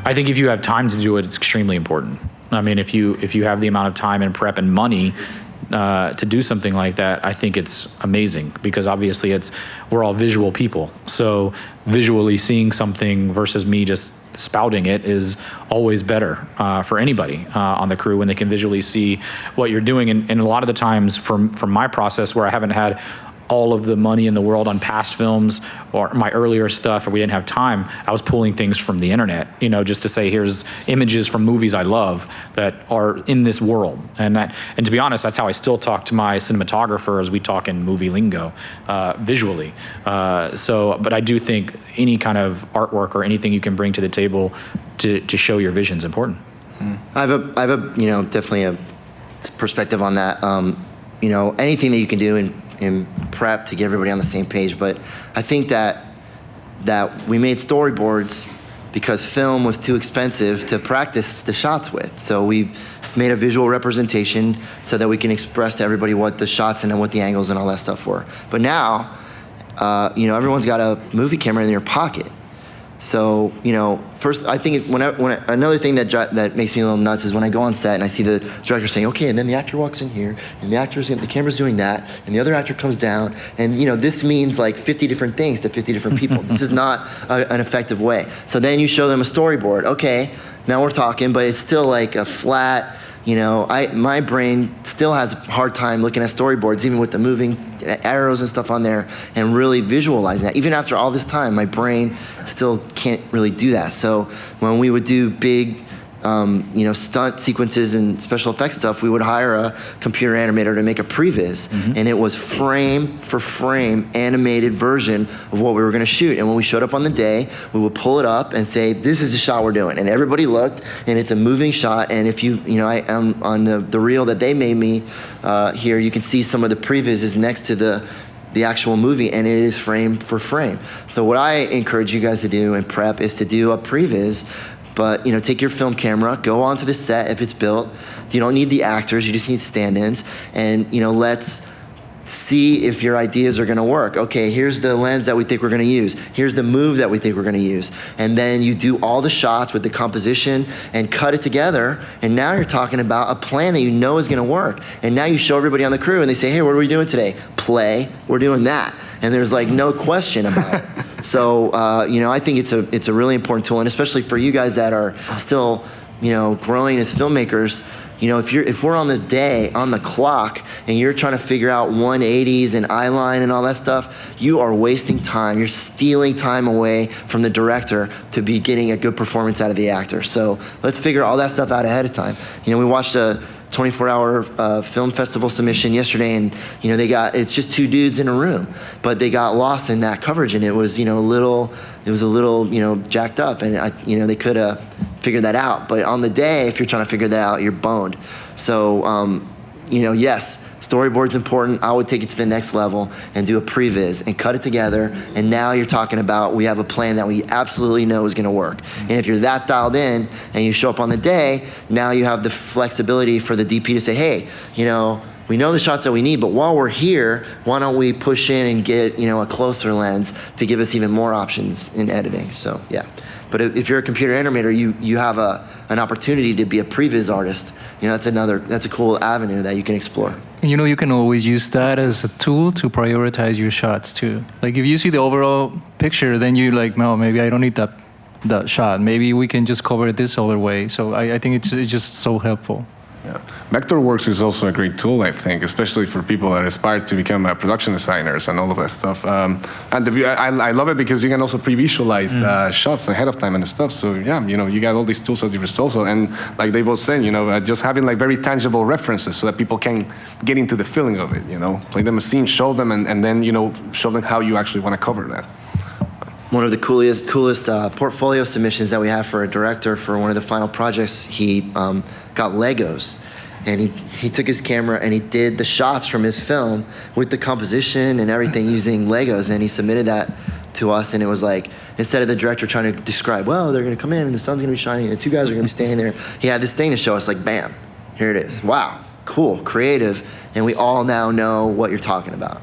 I think if you have time to do it, it's extremely important. I mean, if you have the amount of time and prep and money to do something like that, I think it's amazing, because obviously we're all visual people. So visually seeing something versus me just spouting it is always better for anybody on the crew when they can visually see what you're doing. And a lot of the times from my process, where I haven't had all of the money in the world on past films or my earlier stuff, or we didn't have time, I was pulling things from the internet, just to say, here's images from movies I love that are in this world. And to be honest, that's how I still talk to my cinematographer, as we talk in movie lingo, visually. But I do think any kind of artwork or anything you can bring to the table to show your vision is important. I have a definitely a perspective on that. Anything that you can do in prep to get everybody on the same page, but I think that we made storyboards because film was too expensive to practice the shots with. So we made a visual representation so that we can express to everybody what the shots and what the angles and all that stuff were. But now, everyone's got a movie camera in their pocket. So, first, I think another thing that makes me a little nuts is when I go on set and I see the director saying, okay, and then the actor walks in here, and the camera's doing that, and the other actor comes down, and this means like 50 different things to 50 different people. This is not an effective way. So then you show them a storyboard. Okay, now we're talking, but it's still like a flat, my brain still has a hard time looking at storyboards, even with the moving arrows and stuff on there, and really visualizing that. Even after all this time, my brain still can't really do that. So when we would do big, stunt sequences and special effects stuff, we would hire a computer animator to make a previz, and it was frame for frame animated version of what we were going to shoot. And when we showed up on the day, we would pull it up and say, this is the shot we're doing. And everybody looked, and it's a moving shot. And if I am on the reel that they made me here, you can see some of the previzes next to the actual movie, and it is frame for frame. So what I encourage you guys to do in prep is to do a previz. But take your film camera, go onto the set if it's built. You don't need the actors, you just need stand-ins. And let's see if your ideas are gonna work. Okay, here's the lens that we think we're gonna use. Here's the move that we think we're gonna use. And then you do all the shots with the composition and cut it together. And now you're talking about a plan that is gonna work. And now you show everybody on the crew and they say, hey, what are we doing today? Play, we're doing that. And there's like no question about it. So, I think it's a really important tool, and especially for you guys that are still, growing as filmmakers, if we're on the clock, and you're trying to figure out 180s and eye line and all that stuff, you are wasting time. You're stealing time away from the director to be getting a good performance out of the actor. So let's figure all that stuff out ahead of time. We watched a 24-hour film festival submission yesterday, and it's just two dudes in a room, but they got lost in that coverage, and it was a little jacked up, and they could have figured that out. But on the day, if you're trying to figure that out, you're boned. So yes, storyboard's important. I would take it to the next level and do a previz and cut it together. And now you're talking about, we have a plan that we absolutely know is gonna work. And if you're that dialed in and you show up on the day, now you have the flexibility for the DP to say, hey, we know the shots that we need, but while we're here, why don't we push in and get a closer lens to give us even more options in editing. So yeah. But if you're a computer animator, you have an opportunity to be a previz artist. That's a cool avenue that you can explore. And you can always use that as a tool to prioritize your shots too. Like if you see the overall picture, then you're like, no, maybe I don't need that shot. Maybe we can just cover it this other way. So I think it's just so helpful. Yeah. Vectorworks is also a great tool, I think, especially for people that aspire to become production designers and all of that stuff. And I love it because you can also pre-visualize shots ahead of time and stuff. So yeah, you got all these tools at your disposal, and like they both said, just having like very tangible references so that people can get into the feeling of it. Play them a scene, show them, and then show them how you actually want to cover that. One of the coolest portfolio submissions that we have for a director for one of the final projects, he got Legos. And he took his camera and he did the shots from his film with the composition and everything using Legos, and he submitted that to us. And it was like, instead of the director trying to describe, well, they're gonna come in and the sun's gonna be shining and the two guys are gonna be standing there, he had this thing to show us, like, bam, here it is. Wow, cool, creative, and we all now know what you're talking about,